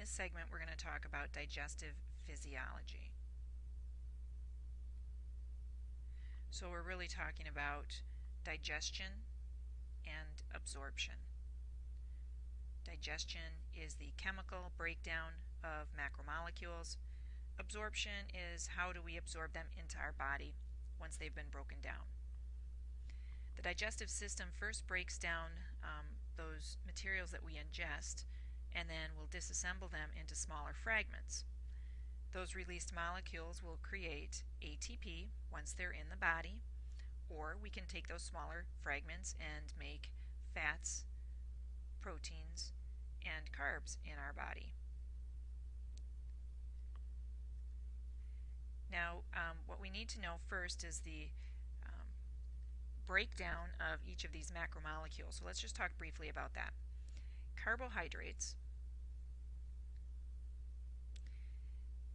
this segment we're going to talk about digestive physiology. So we're really talking about digestion and absorption. Digestion is the chemical breakdown of macromolecules. Absorption is how do we absorb them into our body once they've been broken down. The digestive system first breaks down those materials that we ingest, and then we'll disassemble them into smaller fragments. Those released molecules will create ATP once they're in the body, or we can take those smaller fragments and make fats, proteins, and carbs in our body. Now, what we need to know first is the breakdown of each of these macromolecules. So let's just talk briefly about that. Carbohydrates,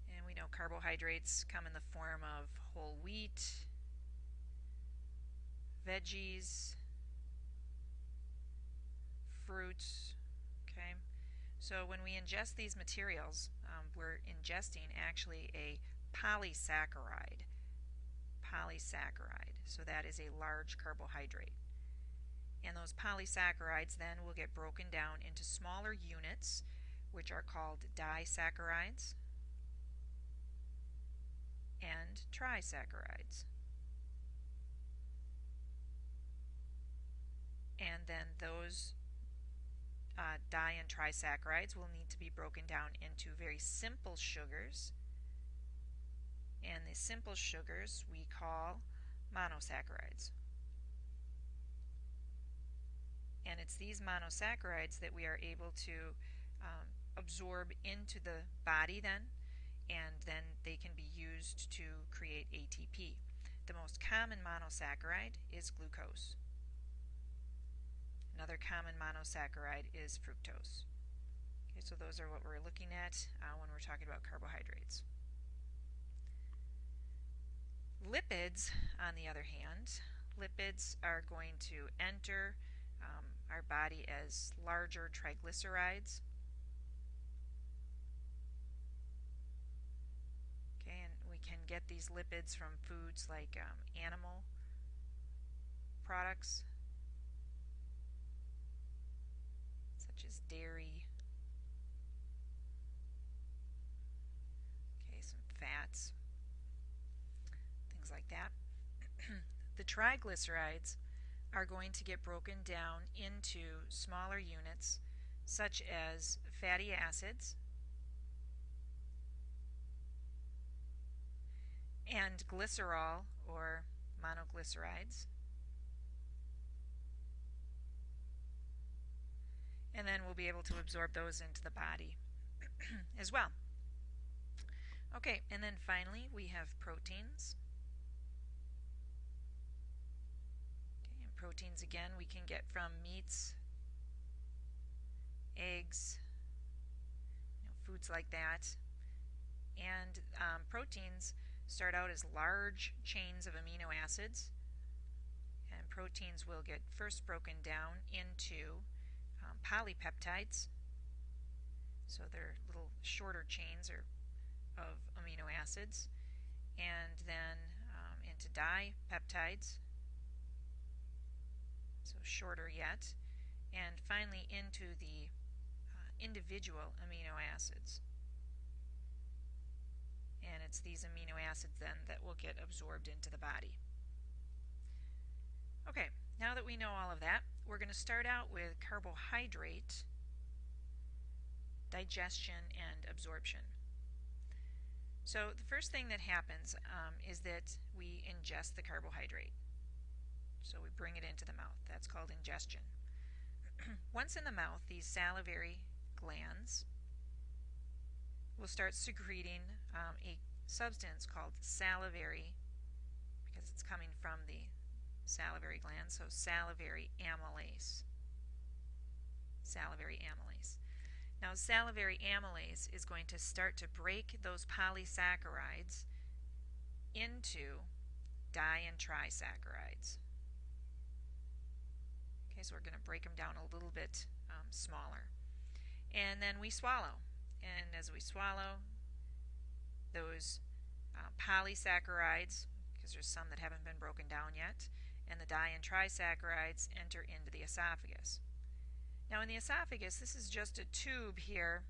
and we know carbohydrates come in the form of whole wheat, veggies, fruits. Okay, so when we ingest these materials, we're ingesting actually a polysaccharide. So that is a large carbohydrate. And those polysaccharides then will get broken down into smaller units, which are called disaccharides and trisaccharides. And then those di and trisaccharides will need to be broken down into very simple sugars, and the simple sugars we call monosaccharides. And it's these monosaccharides that we are able to absorb into the body then, and then they can be used to create ATP. The most common monosaccharide is glucose. Another common monosaccharide is fructose. Okay, so those are what we're looking at when we're talking about carbohydrates. Lipids, on the other hand, lipids are going to enter our body as larger triglycerides. Okay, and we can get these lipids from foods like animal products, such as dairy. Okay, some fats, things like that. The triglycerides are going to get broken down into smaller units, such as fatty acids and glycerol or monoglycerides. And then we'll be able to absorb those into the body as well. Okay, and then finally we have proteins. Okay, and proteins again we can get from meats, eggs, foods like that. And proteins start out as large chains of amino acids, and proteins will get first broken down into polypeptides. So they're little shorter chains of amino acids, and then into dipeptides, so shorter yet, and finally into the individual amino acids. And it's these amino acids then that will get absorbed into the body. Okay, now that we know all of that, we're going to start out with carbohydrate, digestion, and absorption. So the first thing that happens is that we ingest the carbohydrate. So we bring it into the mouth. That's called ingestion. Once in the mouth, these salivary glands will start secreting a substance called salivary, because it's coming from the salivary gland, so salivary amylase. Salivary amylase. Now salivary amylase is going to start to break those polysaccharides into di and trisaccharides. Okay, so we're going to break them down a little bit smaller. And then we swallow. and as we swallow, those polysaccharides, because there's some that haven't been broken down yet, and the di and trisaccharides enter into the esophagus. Now in the esophagus, this is just a tube here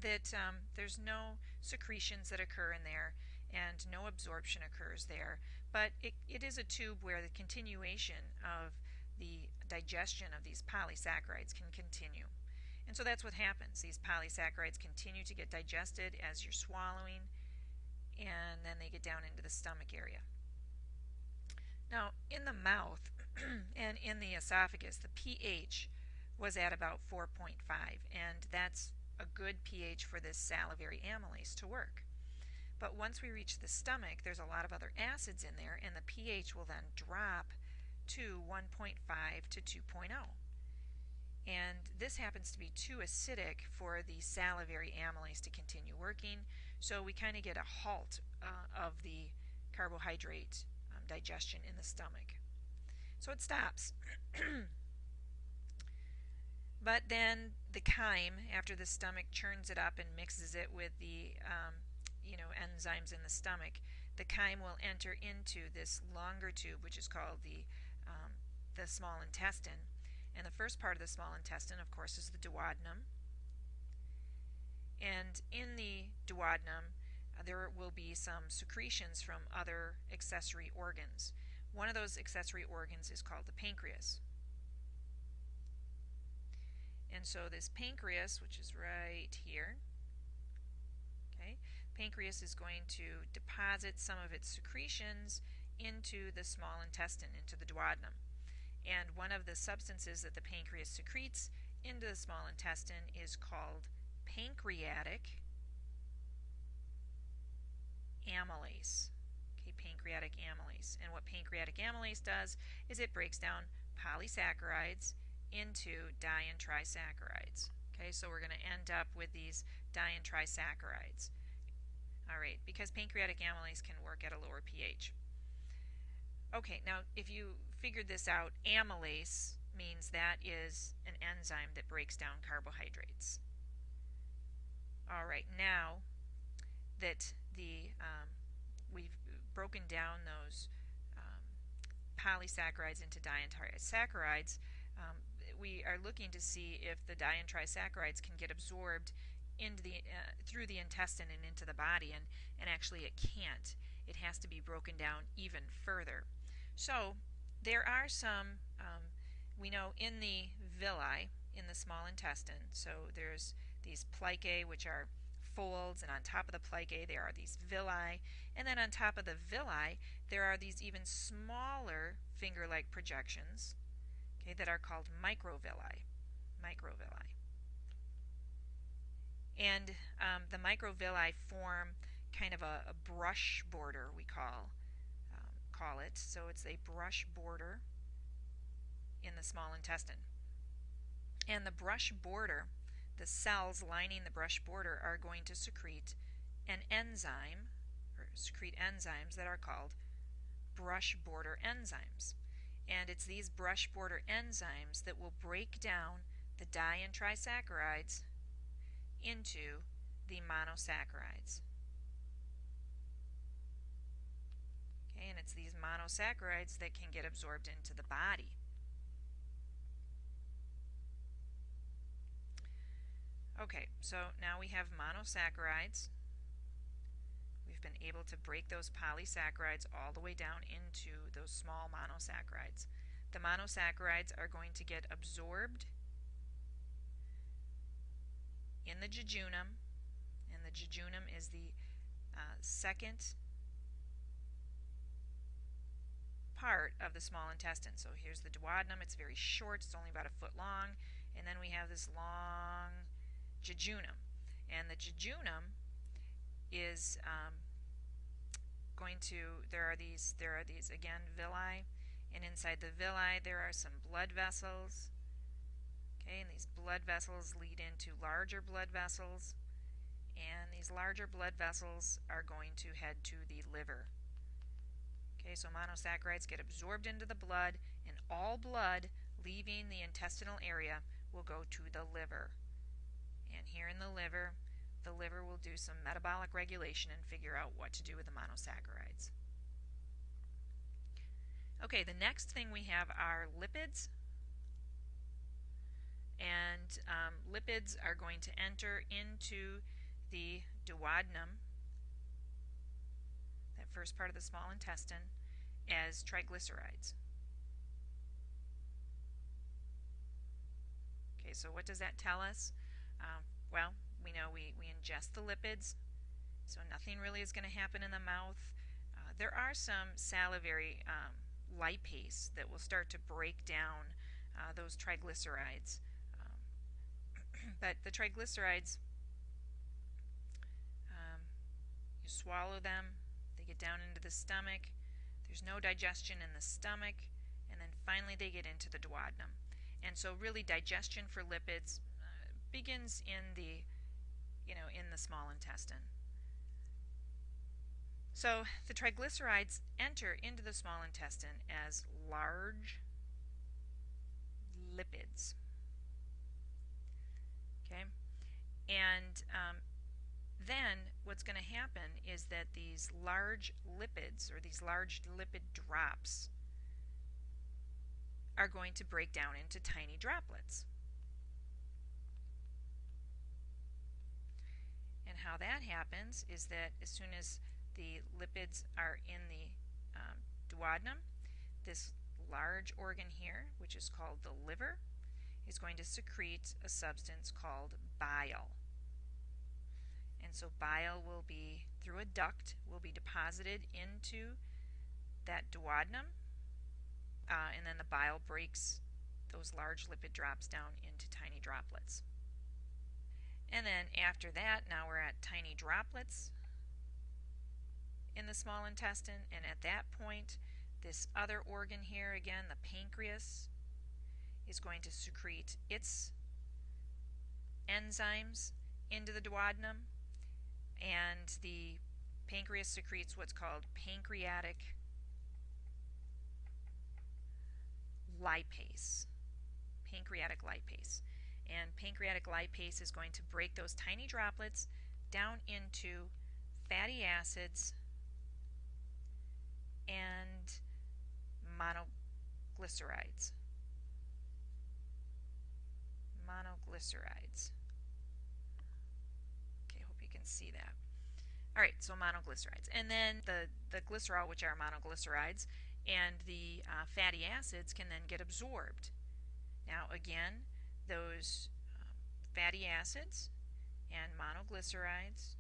that there's no secretions that occur in there and no absorption occurs there, but it is a tube where the continuation of the digestion of these polysaccharides can continue. And so that's what happens. These polysaccharides continue to get digested as you're swallowing, and then they get down into the stomach area. Now in the mouth and in the esophagus, the pH was at about 4.5, and that's a good pH for this salivary amylase to work. But once we reach the stomach, there's a lot of other acids in there, and the pH will then drop to 1.5 to 2.0. And this happens to be too acidic for the salivary amylase to continue working, so we kind of get a halt of the carbohydrate digestion in the stomach. So it stops. But then the chyme, after the stomach churns it up and mixes it with the enzymes in the stomach, the chyme will enter into this longer tube, which is called the small intestine. And the first part of the small intestine, of course, is the duodenum. And in the duodenum, there will be some secretions from other accessory organs. One of those accessory organs is called the pancreas. And so this pancreas, which is right here, okay, pancreas is going to deposit some of its secretions into the small intestine, into the duodenum. And one of the substances that the pancreas secretes into the small intestine is called pancreatic amylase. Okay, pancreatic amylase. And what pancreatic amylase does is it breaks down polysaccharides into di and trisaccharides. Okay, so we're going to end up with these di and trisaccharides. All right, because pancreatic amylase can work at a lower pH. Okay, now if you figured this out, amylase means that is an enzyme that breaks down carbohydrates. All right, now that we've broken down those polysaccharides into di and trisaccharides, we are looking to see if the di and trisaccharides can get absorbed into the through the intestine and into the body, and actually it can't. It has to be broken down even further. So there are some, we know in the villi, in the small intestine, so there's these plicae, which are folds, and on top of the plicae there are these villi, and then on top of the villi there are these even smaller finger-like projections, okay, that are called microvilli. And the microvilli form kind of a brush border, we call it. So it's a brush border in the small intestine. And the brush border, the cells lining the brush border, are going to secrete an enzyme, or secrete enzymes that are called brush border enzymes. And it's these brush border enzymes that will break down the di and trisaccharides into the monosaccharides. Okay, and it's these monosaccharides that can get absorbed into the body. Okay, so now we have monosaccharides. We've been able to break those polysaccharides all the way down into those small monosaccharides. The monosaccharides are going to get absorbed in the jejunum, and the jejunum is the second part of the small intestine. So here's the duodenum. It's very short. It's only about a foot long. And then we have this long jejunum. And the jejunum is there are these again villi, and inside the villi there are some blood vessels. Okay, and these blood vessels lead into larger blood vessels, and these larger blood vessels are going to head to the liver. Okay, so monosaccharides get absorbed into the blood, and all blood leaving the intestinal area will go to the liver. And here in the liver, the liver will do some metabolic regulation and figure out what to do with the monosaccharides. Okay, the next thing we have are lipids. And lipids are going to enter into the duodenum, that first part of the small intestine, as triglycerides. Okay, so what does that tell us? Well, we know we ingest the lipids, so nothing really is going to happen in the mouth. There are some salivary lipase that will start to break down those triglycerides. But the triglycerides, you swallow them, they get down into the stomach, there's no digestion in the stomach, and then finally they get into the duodenum. And so really digestion for lipids begins in the small intestine. So the triglycerides enter into the small intestine as large lipids. Okay, and then what's going to happen is that these large lipids, or these large lipid drops, are going to break down into tiny droplets. And how that happens is that as soon as the lipids are in the duodenum, this large organ here, which is called the liver, is going to secrete a substance called bile. And so bile will be, through a duct, will be deposited into that duodenum, and then the bile breaks those large lipid drops down into tiny droplets. And then after that, now we're at tiny droplets in the small intestine, and at that point, this other organ here, again, the pancreas, is going to secrete its enzymes into the duodenum, and the pancreas secretes what's called pancreatic lipase. Pancreatic lipase. And pancreatic lipase is going to break those tiny droplets down into fatty acids and monoglycerides. Okay, hope you can see that. Alright, so monoglycerides. And then the glycerol, which are monoglycerides, and the fatty acids can then get absorbed. Now again, those fatty acids and monoglycerides,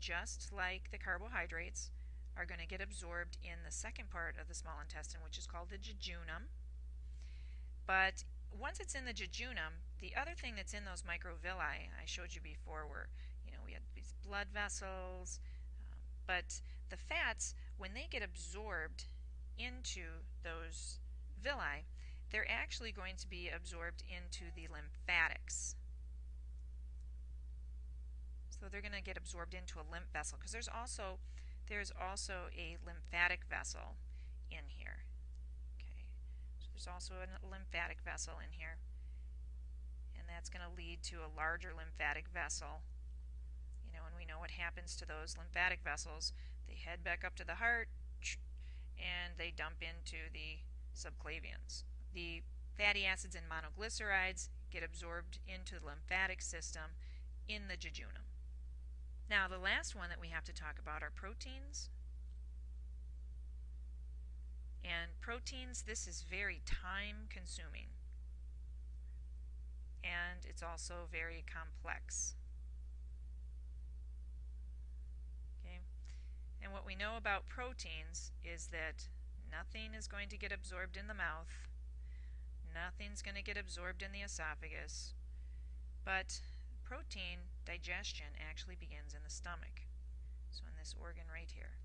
just like the carbohydrates, are going to get absorbed in the second part of the small intestine, which is called the jejunum. But once it's in the jejunum, the other thing that's in those microvilli I showed you before were, we had these blood vessels, but the fats, when they get absorbed into those villi, they're actually going to be absorbed into the lymphatics. So they're going to get absorbed into a lymph vessel, because there's also a lymphatic vessel in here. Okay, so there's also a lymphatic vessel in here, and that's going to lead to a larger lymphatic vessel. And we know what happens to those lymphatic vessels. They head back up to the heart, and they dump into the subclavians. The fatty acids and monoglycerides get absorbed into the lymphatic system in the jejunum. Now the last one that we have to talk about are proteins. And proteins, this is very time consuming, and it's also very complex. Okay? And what we know about proteins is that nothing is going to get absorbed in the mouth, nothing's going to get absorbed in the esophagus, but protein digestion actually begins in the stomach, so in this organ right here.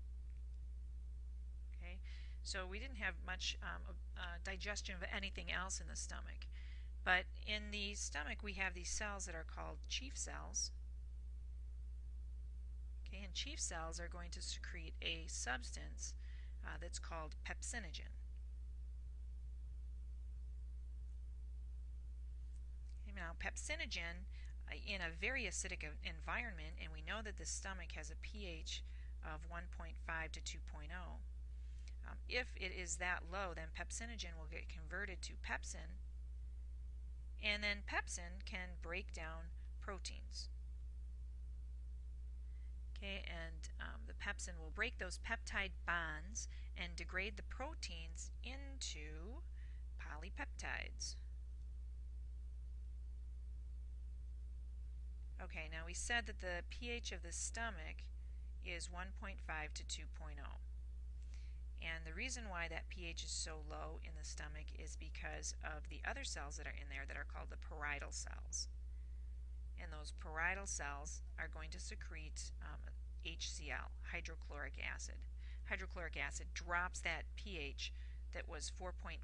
Okay, so we didn't have much digestion of anything else in the stomach, but in the stomach we have these cells that are called chief cells. Okay, and chief cells are going to secrete a substance that's called pepsinogen. Okay, now pepsinogen in a very acidic environment, and we know that the stomach has a pH of 1.5 to 2.0. If it is that low, then pepsinogen will get converted to pepsin, and then pepsin can break down proteins. Okay, and the pepsin will break those peptide bonds and degrade the proteins into polypeptides. Okay, now we said that the pH of the stomach is 1.5 to 2.0. And the reason why that pH is so low in the stomach is because of the other cells that are in there that are called the parietal cells. And those parietal cells are going to secrete HCl, hydrochloric acid. Hydrochloric acid drops that pH that was 4.5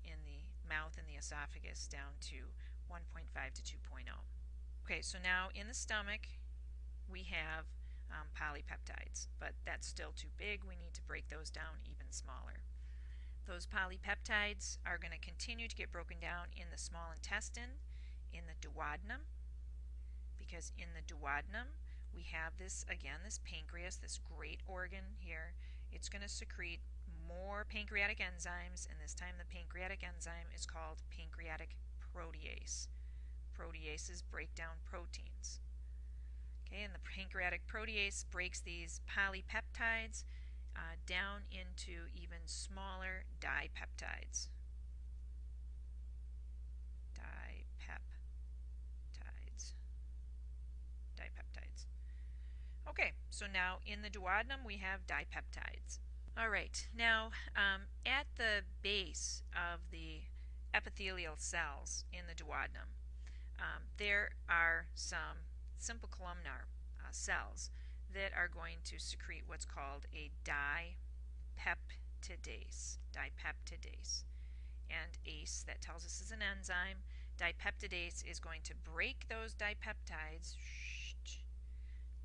in the mouth and the esophagus down to 1.5 to 2.0. Okay, so now in the stomach we have polypeptides, but that's still too big. We need to break those down even smaller. Those polypeptides are going to continue to get broken down in the small intestine, in the duodenum, because in the duodenum we have this, again, this pancreas, this great organ here. It's going to secrete more pancreatic enzymes, and this time the pancreatic enzyme is called pancreatic protease. Proteases break down proteins. Okay, and the pancreatic protease breaks these polypeptides down into even smaller dipeptides. Dipeptides. Okay, so now in the duodenum we have dipeptides. Alright, now at the base of the epithelial cells in the duodenum, there are some simple columnar cells that are going to secrete what's called a dipeptidase. And ACE, that tells us is an enzyme. Dipeptidase is going to break those dipeptides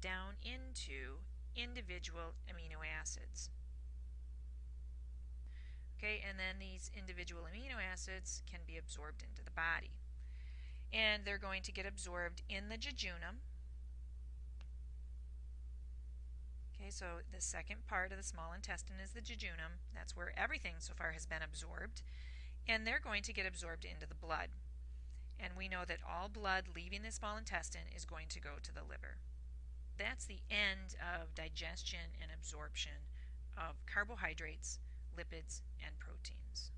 down into individual amino acids. Okay, and then these individual amino acids can be absorbed into the body. And they're going to get absorbed in the jejunum. Okay, so the second part of the small intestine is the jejunum. That's where everything so far has been absorbed. And they're going to get absorbed into the blood. And we know that all blood leaving the small intestine is going to go to the liver. That's the end of digestion and absorption of carbohydrates, lipids, and proteins.